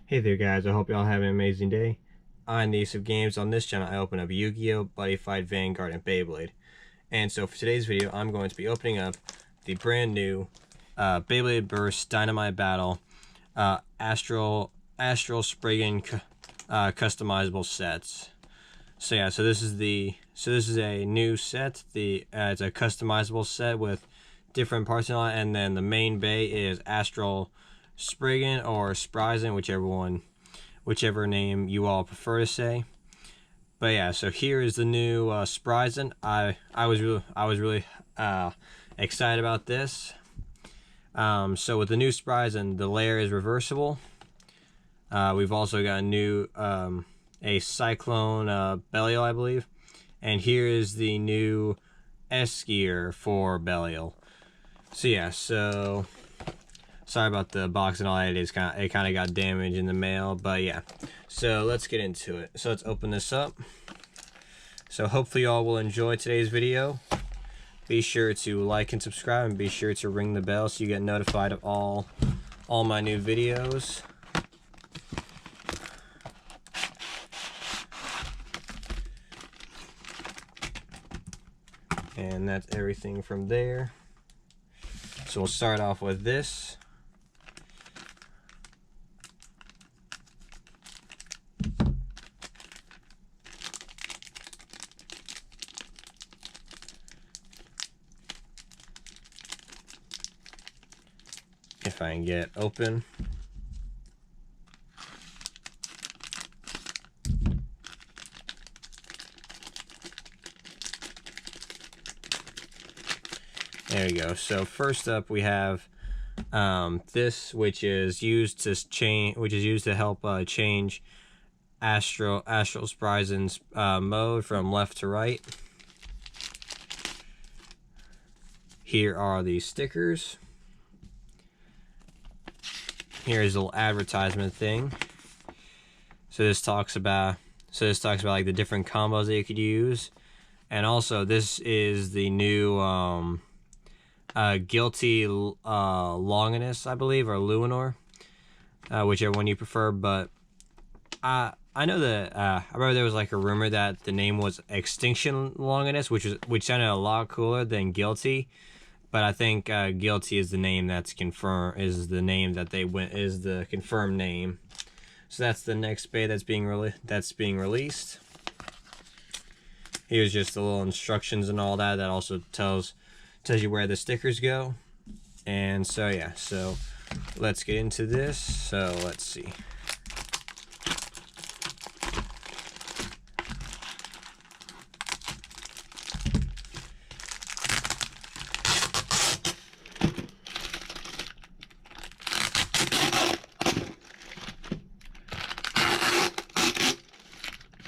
Hey there guys, I hope y'all have an amazing day. On the Ace of Games, on this channel I open up Yu-Gi-Oh!, Buddy Fight, Vanguard, and Beyblade. And so for today's video, I'm going to be opening up the brand new Beyblade Burst Dynamite Battle Astral Spriggan customizable sets. So yeah, so this is a new set. It's a customizable set with different parts in it, and then the main bay is Astral Spriggan or Spriggan, whichever name you all prefer to say. But yeah, so here is the new Spriggan. I was really excited about this. So with the new Spriggan, the layer is reversible. We've also got a new a Cyclone Belial, I believe, and here is the new S gear for Belial. So yeah, so sorry about the box and all that. It kind of got damaged in the mail, but yeah. So let's get into it. So let's open this up. So hopefully y'all will enjoy today's video. Be sure to like and subscribe, and be sure to ring the bell so you get notified of all my new videos. And that's everything from there. So we'll start off with this. If I can get it open. There we go. So first up we have this, which is used to help change Astral Spriggan's mode from left to right. Here are the stickers. Here's a little advertisement thing. So this talks about like the different combos that you could use, and also this is the new Guilty Longinus, I believe, or Luinor, whichever one you prefer. But I know that I remember there was like a rumor that the name was Extinction Longinus, which sounded a lot cooler than Guilty. But I think Guilty is the name that's confirmed. Is the confirmed name. So that's the next bay that's being released. Here's just the little instructions and all that. That also tells you where the stickers go. And so yeah, so let's get into this. So let's see.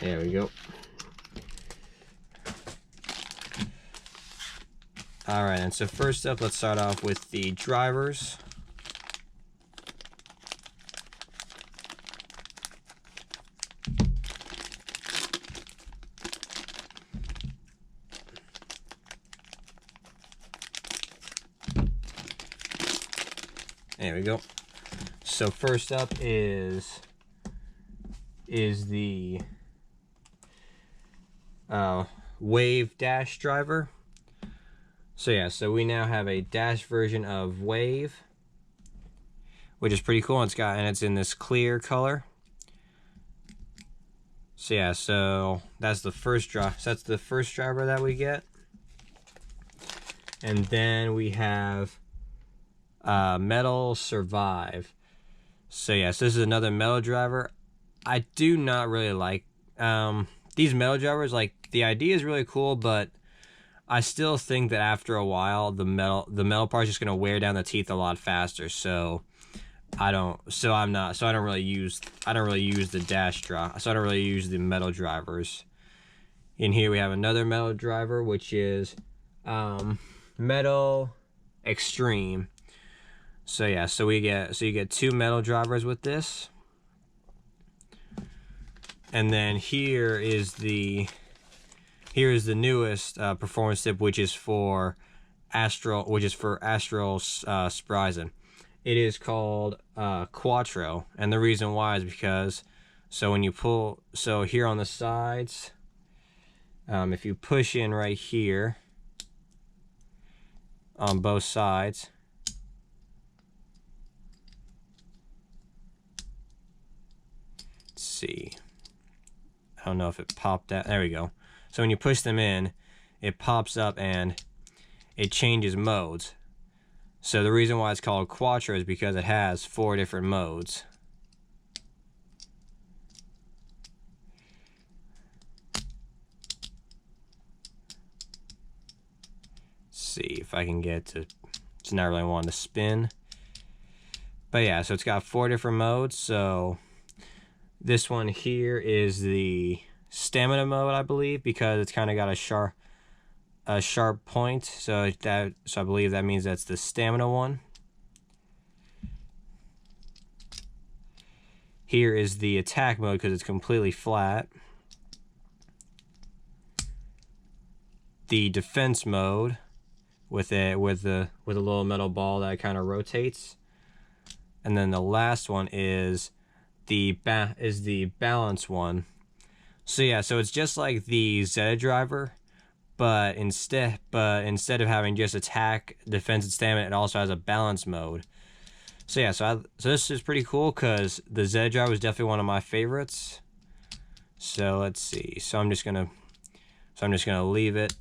There we go. Alright, and so first up, let's start off with the drivers. There we go. So first up is the Wave Dash driver. So yeah, so we now have a dash version of Wave, which is pretty cool. It's in this clear color. So yeah, so that's the first driver that we get. And then we have Metal Survive. So yeah, so this is another metal driver. I do not really like these metal drivers. Like, the idea is really cool, but I still think that after a while the metal part is just gonna wear down the teeth a lot faster. So I don't really use the dash drive. So I don't really use the metal drivers. In here we have another metal driver, which is Metal Extreme. So yeah, so you get two metal drivers with this. And then here is the newest performance tip, which is for Astral Spriggan. it is called Quattro, and the reason why is because when you pull, here on the sides, if you push in right here on both sides, let's see, I don't know if it popped out, there we go. So when you push them in, it pops up and it changes modes. So the reason why it's called Quattro is because it has 4 different modes. Let's see if I can get to, it's not really wanting to spin. But yeah, so it's got 4 different modes. So this one here is the stamina mode, I believe, because it's kind of got a sharp point, so I believe that means that's the stamina one. Here is the attack mode because it's completely flat. The defense mode with a little metal ball that kind of rotates, and then the last one is the balance one. So yeah, so it's just like the Zeta driver. But instead of having just attack, defense, and stamina, it also has a balance mode. So yeah, so this is pretty cool because the Z drive was definitely one of my favorites. So let's see. So I'm just gonna leave it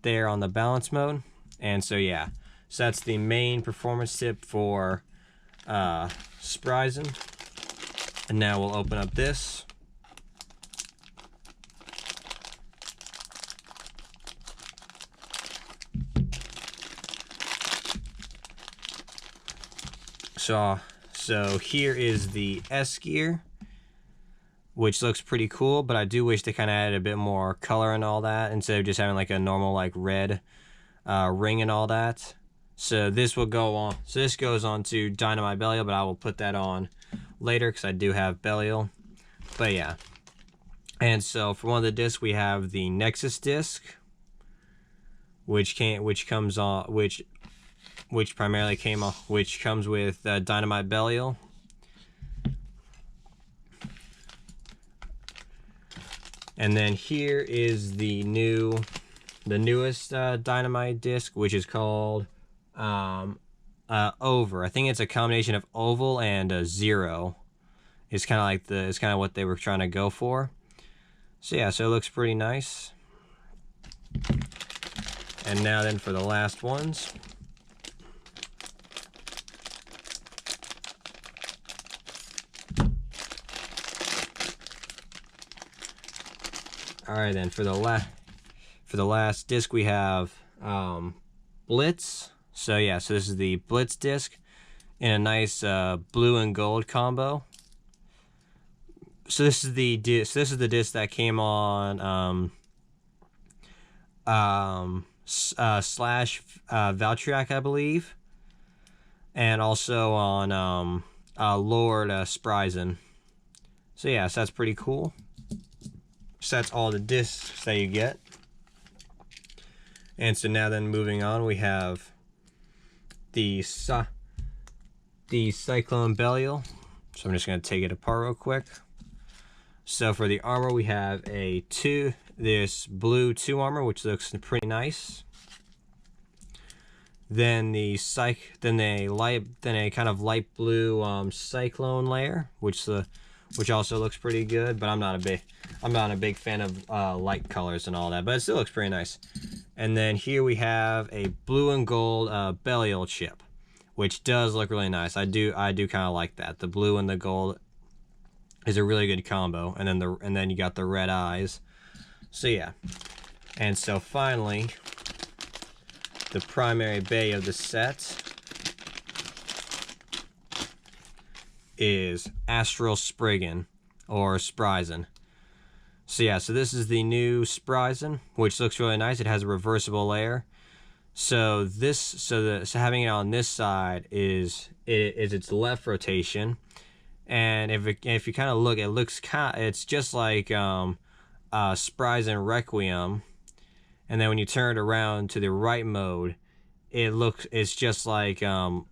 there on the balance mode. And so yeah, so that's the main performance tip for spriggan. And now we'll open up this. So here is the S gear, which looks pretty cool, but I do wish they kind of added a bit more color and all that instead of just having like a normal like red ring and all that. So this will go on. So this goes on to Dynamite Belial, but I will put that on later because I do have Belial. But yeah, and so for one of the discs we have the Nexus disc, which comes with Dynamite Belial. And then here is the newest Dynamite disc, which is called Over. I think it's a combination of oval and zero. It's kind of what they were trying to go for. So yeah, so it looks pretty nice. And now then for the last ones. All right, then for the last disc we have Blitz. So yeah, so this is the Blitz disc in a nice blue and gold combo. So this is the disc that came on Slash Valtryek, I believe, and also on Lord spriggan. So yeah, so that's pretty cool. So that's all the discs that you get. And so now then moving on, we have the Cyclone Belial. So I'm just going to take it apart real quick. So for the armor, we have this blue 2 armor, which looks pretty nice. Then a kind of light blue Cyclone layer, which also looks pretty good. But I'm not a big fan of light colors and all that, but it still looks pretty nice. And then here we have a blue and gold Belial chip, which does look really nice. I do kind of like that. The blue and the gold is a really good combo, and then you got the red eyes. So yeah, and so finally, the primary bay of the set is Astral Spriggan or spriggan. So yeah, so this is the new spriggan, which looks really nice. It has a reversible layer. So having it on this side is its left rotation, and if you kind of look, it's just like spriggan Requiem, and then when you turn it around to the right mode, it's just like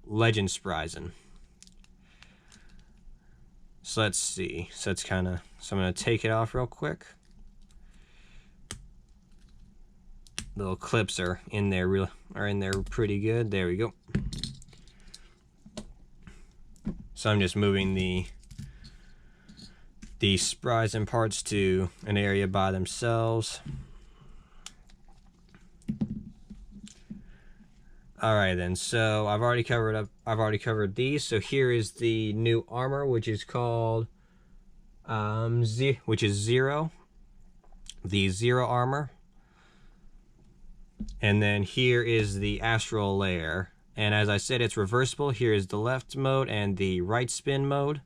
Legend Spriggan. So let's see. So it's kind of, so I'm gonna take it off real quick. Little clips are in there pretty good. There we go. So I'm just moving the spriggan parts to an area by themselves. Alright then, so I've already covered these. So here is the new armor, which is called which is Zero. The Zero armor. And then here is the astral layer. And as I said, it's reversible. Here is the left mode and the right spin mode.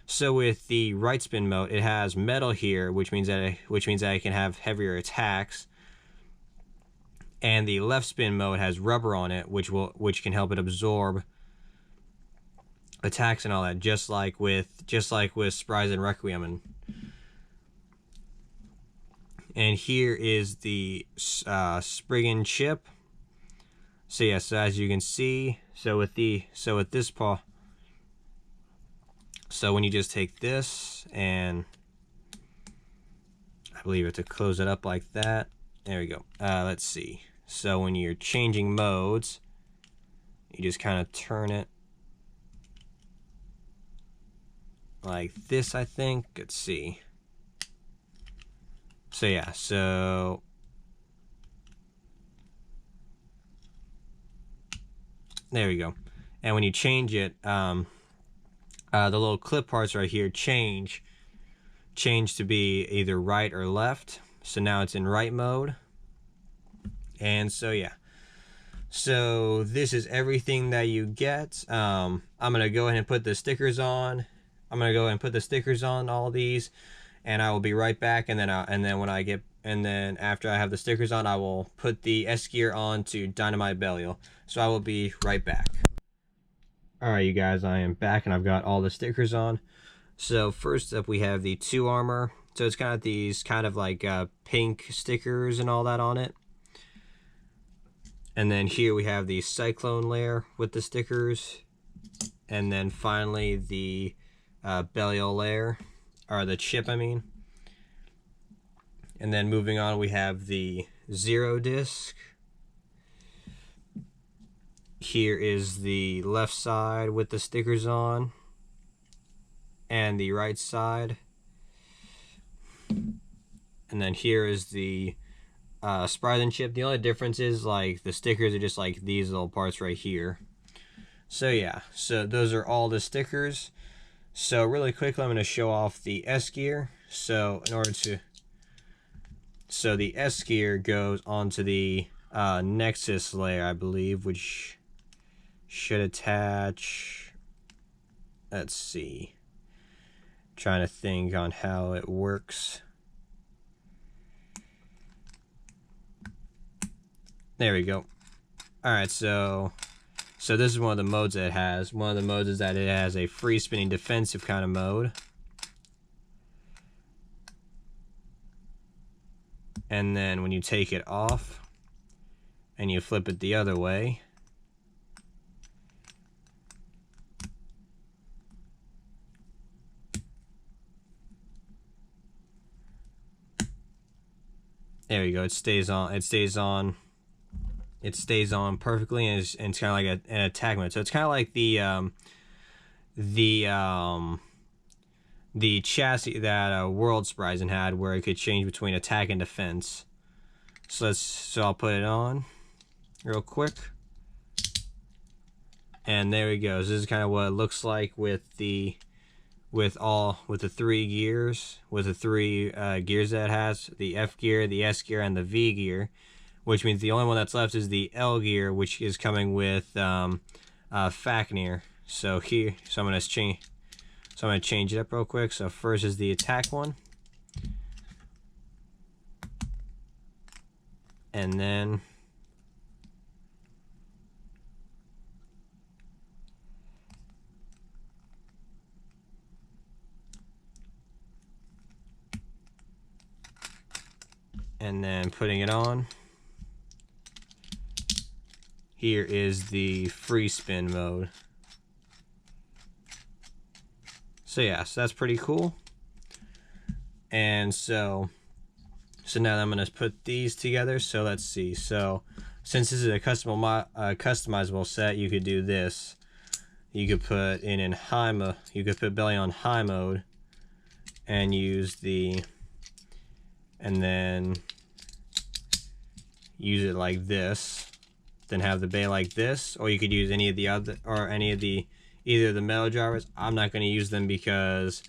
So with the right spin mode, it has metal here, which means that I can have heavier attacks. And the left spin mode has rubber on it, which can help it absorb attacks and all that, just like with Spriggan Requiem. And here is the spriggan chip. So yeah, so as you can see, so with this paw, so when you just take this and I believe it to close it up like that. There we go. Let's see. So when you're changing modes, you just kind of turn it like this, I think. Let's see. So yeah, so there we go. And when you change it, the little clip parts right here change to be either right or left. So now it's in right mode. And so yeah, so this is everything that you get. I'm gonna go ahead and put the stickers on. I'm gonna go ahead and put the stickers on all these, and I will be right back. And then after I have the stickers on, I will put the S gear on to Dynamite Belial. So I will be right back. All right, you guys, I am back, and I've got all the stickers on. So first up, we have the 2 armor. So it's got these kind of like pink stickers and all that on it. And then here we have the cyclone layer with the stickers. And then finally the Belial layer, or the chip, I mean. And then moving on, we have the Zero disc. Here is the left side with the stickers on, and the right side. And then here is the spriggan chip. The only difference is like the stickers are just like these little parts right here. So yeah, so those are all the stickers. So really quickly, I'm going to show off the S gear. So the S gear goes onto the Nexus layer, I believe, which should attach. Let's see. Trying to think on how it works. There we go. Alright, so this is one of the modes that it has. One of the modes is that it has a free spinning defensive kind of mode. And then when you take it off and you flip it the other way, there we go. It stays on perfectly, and it's kind of like an attack mode. So it's kind of like the chassis that World Spriggan had, where it could change between attack and defense. So I'll put it on real quick, and there we go. So this is kind of what it looks like with the 3 gears, with the 3 gears that it has: the F gear, the S gear, and the V gear. Which means the only one that's left is the L gear, which is coming with Fafnir. So I'm gonna change it up real quick. So first is the attack one, and then putting it on. here is the free spin mode. So yeah, so that's pretty cool. And so now I'm going to put these together. So let's see. So since this is a customizable set, you could do this. You could put in high mode. You could put belly on high mode, and use and then use it like this. Then have the bay like this, or you could use any of the other, or either of the metal drivers. I'm not going to use them because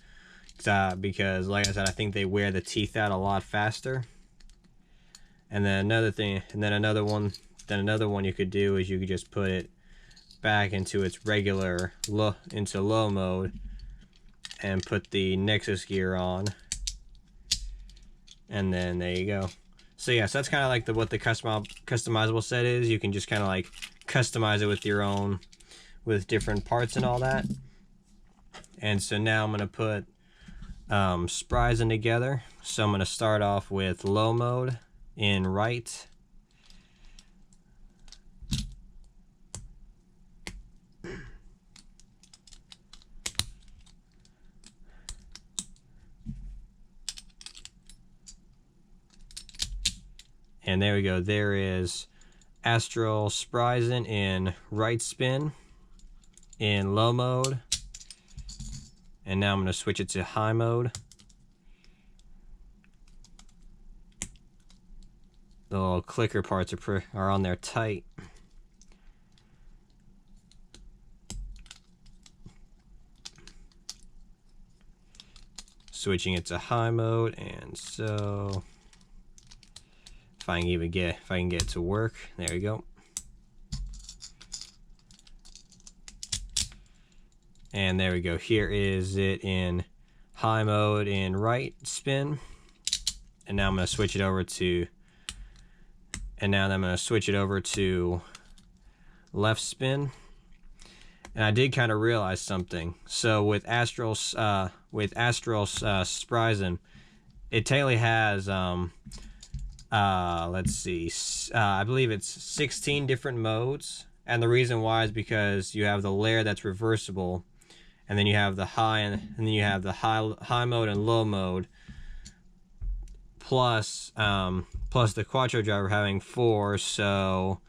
like I said, I think they wear the teeth out a lot faster. And then another one you could do is you could just put it back into its regular low mode and put the Nexus gear on, and then there you go. So yeah, so that's kind of like what the customizable set is. You can just kind of like customize it with your own, with different parts and all that. And so now I'm gonna put spriggan together. So I'm gonna start off with low mode in right. And there we go. There is astral spriggan in right spin in low mode. And now I'm going to switch it to high mode. The little clicker parts are on there tight. Switching it to high mode, and so if I can get it to work, there we go. And there we go. Here is it in high mode in right spin, and now I'm going to switch it over to. And now I'm going to switch it over to left spin. And I did kind of realize something. So with astral spriggan, it technically has let's see, I believe it's 16 different modes. And the reason why is because you have the layer that's reversible, and then you have the high, and then you have the high mode and low mode, plus the quattro driver having 4. So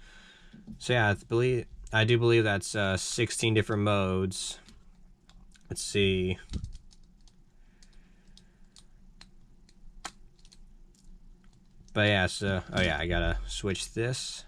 yeah, I do believe that's 16 different modes. Let's see. But yeah, so oh yeah, I gotta switch this.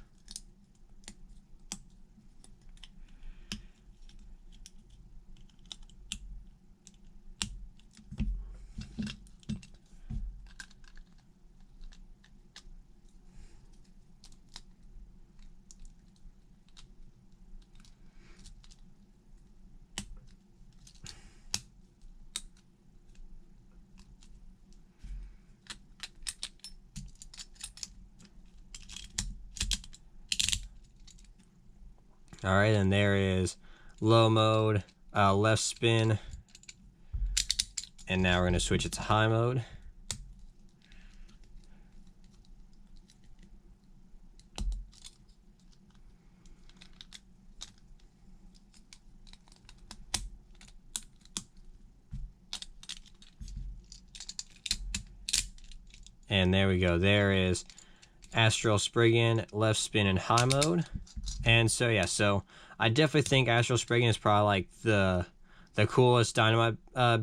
Alright, and there is low mode, left spin, and now we're going to switch it to high mode. And there we go. There is astral spriggan, left spin, and high mode. And so yeah, so I definitely think astral spriggan is probably like the coolest dynamite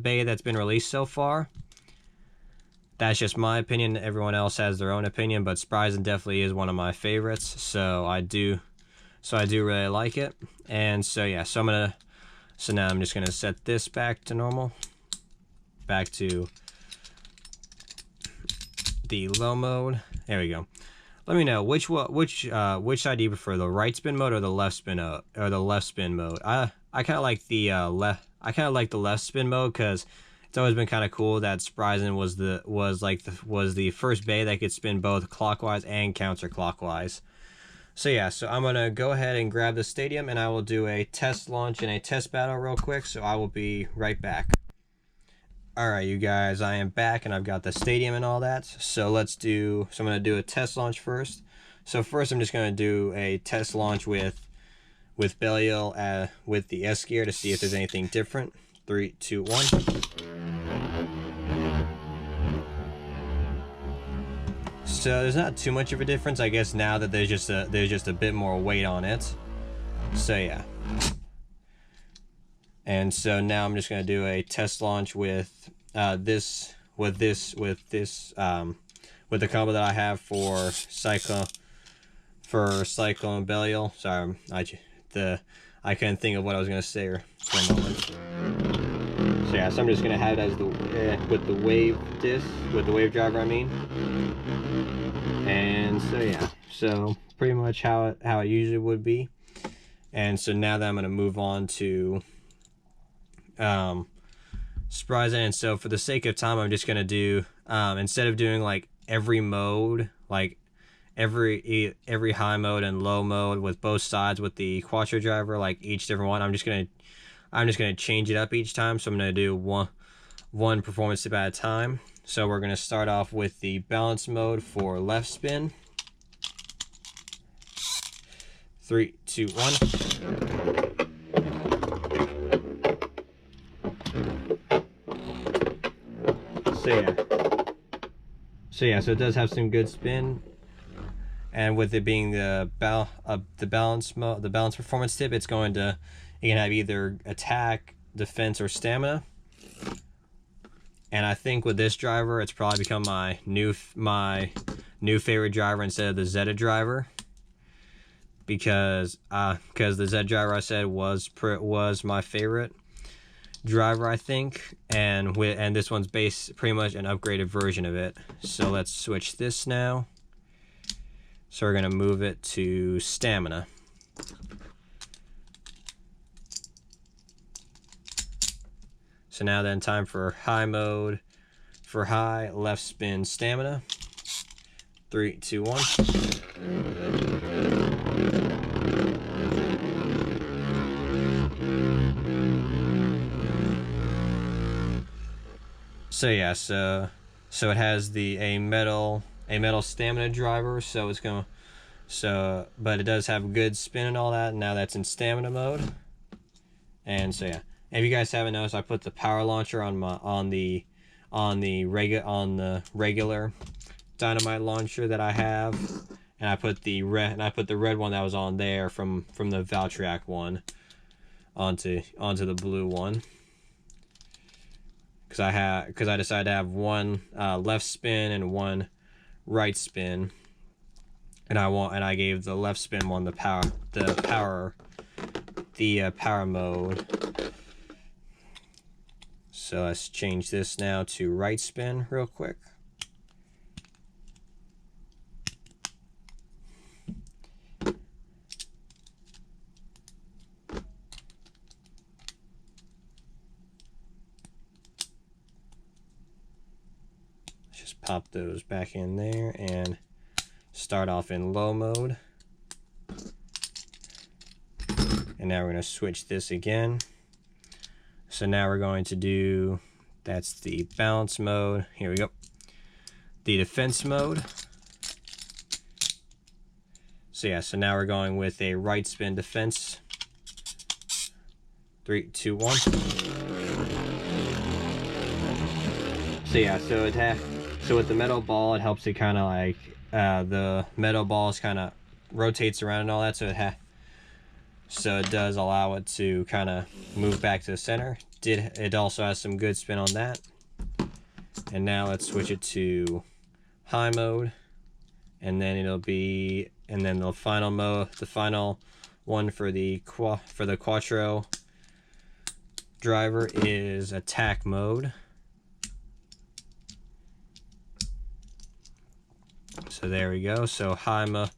bay that's been released so far. That's just my opinion. Everyone else has their own opinion, but spriggan definitely is one of my favorites. So I do really like it. And so yeah, so now I'm just gonna set this back to normal, back to the low mode. There we go. Let me know which side do you prefer, the right spin mode or the left spin mode? I kind of like the left spin mode, because it's always been kind of cool that spriggan was the first bay that could spin both clockwise and counterclockwise. So yeah, so I'm gonna go ahead and grab the stadium, and I will do a test launch and a test battle real quick. So I will be right back. Alright, you guys, I am back, and I've got the stadium and all that. So I'm going to do a test launch first. So first I'm just going to do a test launch with with Belial with the S gear to see if there's anything different. 3, 2, 1. So there's not too much of a difference, I guess, now that there's just a bit more weight on it. So yeah. And so now I'm just gonna do a test launch with with the combo that I have for Cyclone Belial. Sorry, I couldn't think of what I was gonna say for a moment. So yeah, so I'm just gonna have it as with the wave driver, I mean. And so yeah, so pretty much how it usually would be. And so now that I'm gonna move on to spriggan. And so for the sake of time, I'm just gonna do instead of doing like every mode, like every high mode and low mode with both sides with the quattro driver, like each different one, I'm just gonna change it up each time. So I'm gonna do one performance tip at a time. So we're gonna start off with the balance mode for left spin. 3, 2, 1. So it does have some good spin, and with it being the balance performance tip, it can have either attack, defense, or stamina. And I think with this driver, it's probably become my new favorite driver instead of the Zeta driver, because the Zeta driver I said was my favorite driver, I think, and this one's pretty much an upgraded version of it. So let's switch this now. So we're gonna move it to stamina. So now then, time for high mode. For high, left spin stamina. 3, 2, 1. So yeah, so it has a metal stamina driver, but it does have good spin and all that, and now that's in stamina mode. And so yeah, and if you guys haven't noticed, I put the power launcher on the regular dynamite launcher that I have, and I put the red one that was on there from the Valtryek one onto the blue one. Because I decided to have one left spin and one right spin, and I gave the left spin one the power mode. So let's change this now to right spin real quick. Pop those back in there and start off in low mode. And now we're going to switch this again. So now we're going to do, that's the balance mode. Here we go. The defense mode. So yeah, so now we're going with a right spin defense. 3, 2, 1. So yeah, so with the metal ball, it helps it kind of like, the metal balls kind of rotates around and all that, so it does allow it to kind of move back to the center. It also has some good spin on that. And now let's switch it to high mode, and then the final one for the quattro driver is attack mode. So there we go. So high mode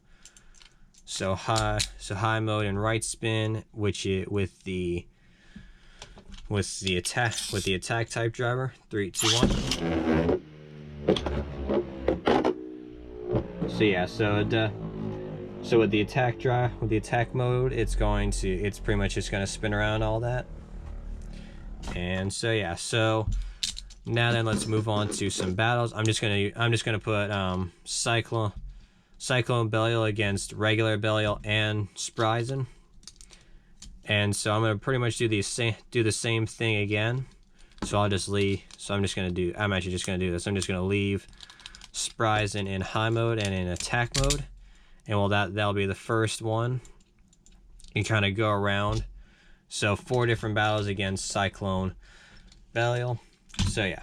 and right spin, with the attack type driver. 3, 2, 1. So yeah, so with the attack mode, it's pretty much just gonna spin around all that. And so yeah, so now then, let's move on to some battles. I'm just gonna put Cyclone Belial against regular Belial and spriggan. And so I'm gonna pretty much do the same thing again. So I'll just leave. So I'm actually just gonna do this. I'm just gonna leave spriggan in high mode and in attack mode, and well, that'll be the first one. You kind of go around. So 4 different battles against Cyclone Belial. So yeah,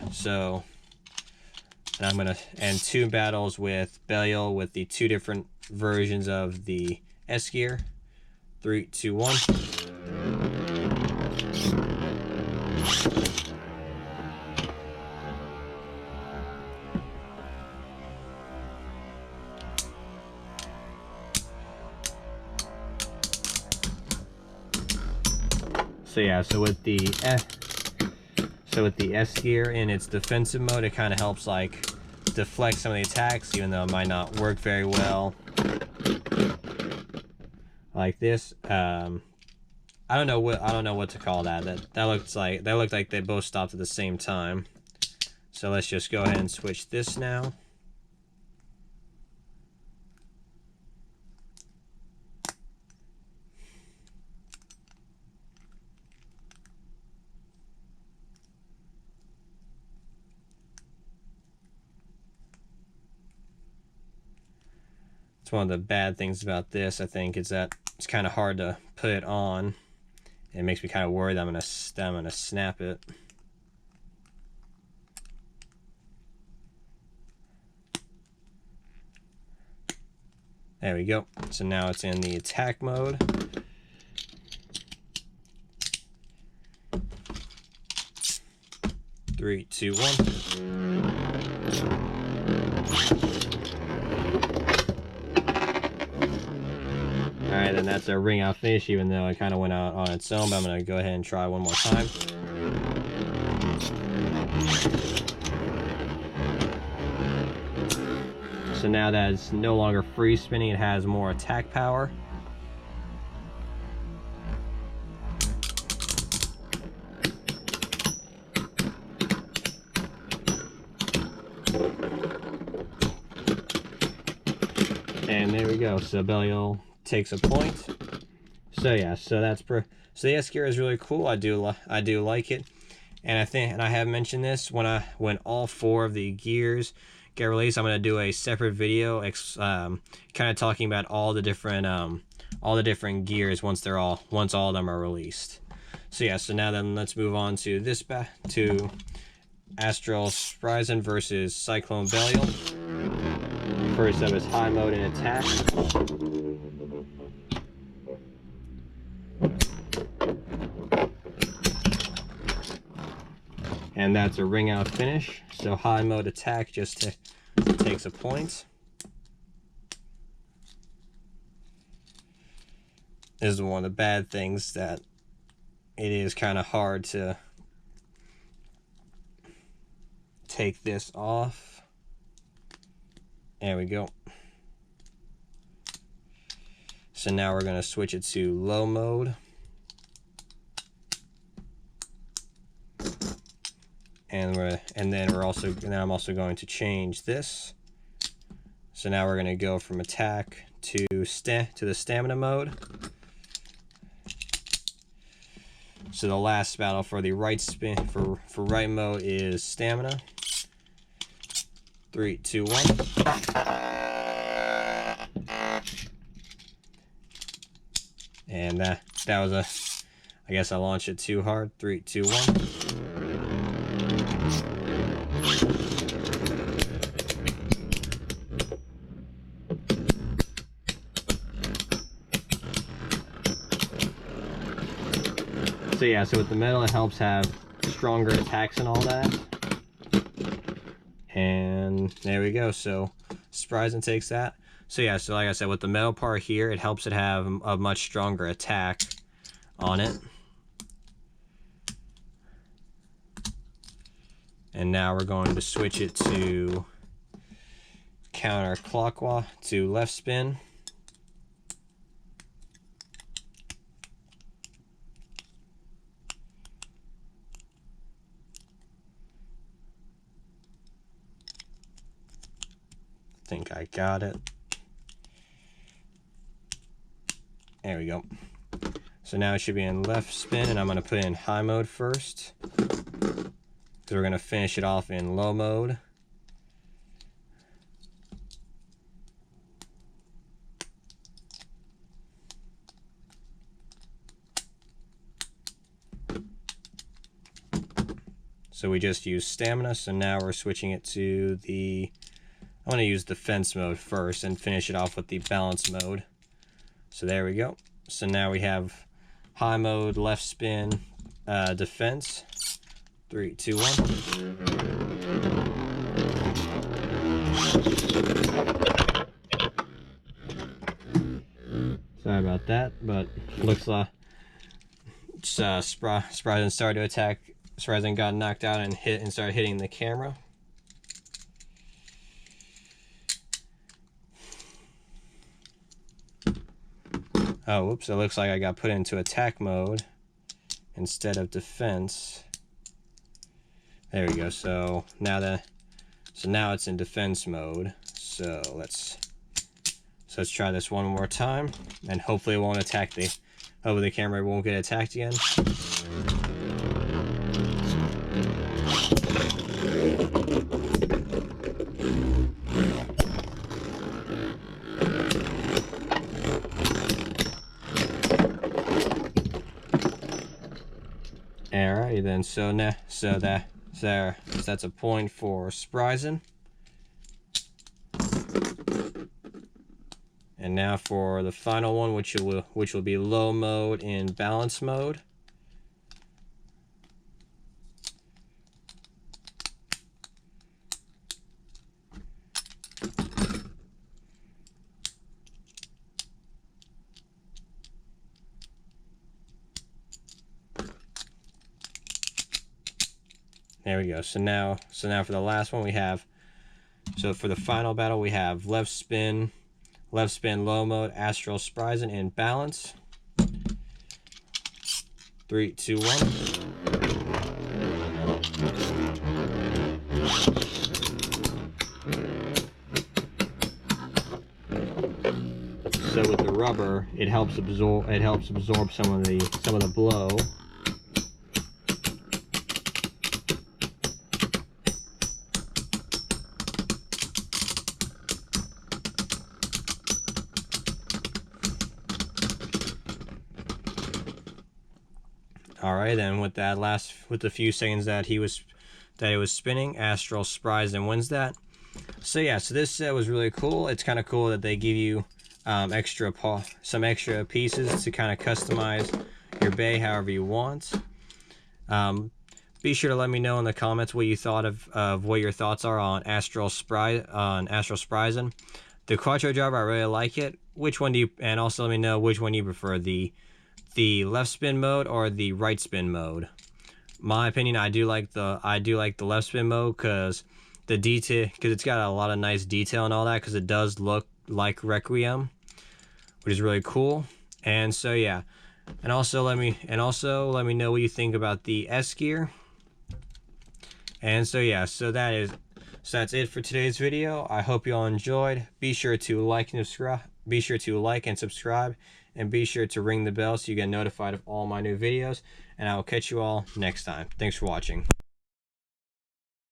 and I'm gonna end 2 battles with Belial with the 2 different versions of the S gear. 3, 2, 1. So yeah, so with the S gear in its defensive mode, it kind of helps like deflect some of the attacks, even though it might not work very well. Like this, I don't know what to call that. That looked like they both stopped at the same time. So let's just go ahead and switch this now. It's one of the bad things about this, I think, is that it's kind of hard to put it on. It makes me kind of worried that I'm gonna snap it. There we go. So now it's in the attack mode. Three, two, one. Alright, then that's a ring out finish, even though it kind of went out on its own, but I'm going to go ahead and try one more time. So now that it's no longer free spinning, it has more attack power. And there we go. So Belial takes a point. So yeah, so so the S gear is really cool. I do like it, and I have mentioned this when all 4 of the gears get released. I'm gonna do a separate video, kind of talking about all the different gears once all of them are released. So yeah, so now then let's move on to to Astral Spriggan versus Cyclone Belial. First up is high mode and attack. And that's a ring out finish. So high mode attack just takes a point. This is one of the bad things, that it is kind of hard to take this off. There we go. So now we're going to switch it to low mode. And then I'm also going to change this. So now we're going to go from attack to the stamina mode. So the last battle for the right spin for right mode is stamina. 3, 2, 1. And that was I guess I launched it too hard. 3, 2, 1. So yeah, so with the metal, it helps have stronger attacks and all that. And there we go. So spriggan takes that. So yeah, so like I said, with the metal part here, it helps it have a much stronger attack on it. And now we're going to switch it to counterclockwise, to left spin. I think I got it. There we go. So now it should be in left spin, and I'm going to put it in high mode first, because we're going to finish it off in low mode. So we just used stamina, so now we're switching it to the, I want to use defense mode first and finish it off with the balance mode. So there we go. So now we have high mode, left spin, defense. 3, 2, 1. Sorry about that, but looks like spriggan started to attack. Spriggan got knocked out and started hitting the camera. Oh, whoops, it looks like I got put into attack mode instead of defense. There we go. So now it's in defense mode. So let's try this one more time, and hopefully it won't attack hopefully the camera won't get attacked again. Alrighty then, so that's a point for spriggan. And now for the final one, which will be low mode in balance mode. There we go. So now for the last one we have, so for the final battle we have left spin low mode, astral spriggan in balance. 3, 2, 1. So with the rubber, it helps absorb some of the blow. Alright, then with the few seconds that it was spinning, astral spriggan wins that. So yeah, so this set was really cool. It's kind of cool that they give you some extra pieces to kind of customize your bay however you want. Be sure to let me know in the comments what you thought of what your thoughts are on astral spriggan. The quattro driver, I really like it. Which one do you? And also let me know which one you prefer, the left spin mode or the right spin mode. My opinion, I do like the left spin mode because it's got a lot of nice detail and all that, because it does look like Requiem, which is really cool. And so yeah, and also let me know what you think about the S gear. And so yeah, so that's it for today's video. I hope you all enjoyed. Be sure to like and subscribe. And be sure to ring the bell so you get notified of all my new videos. And I will catch you all next time. Thanks for watching.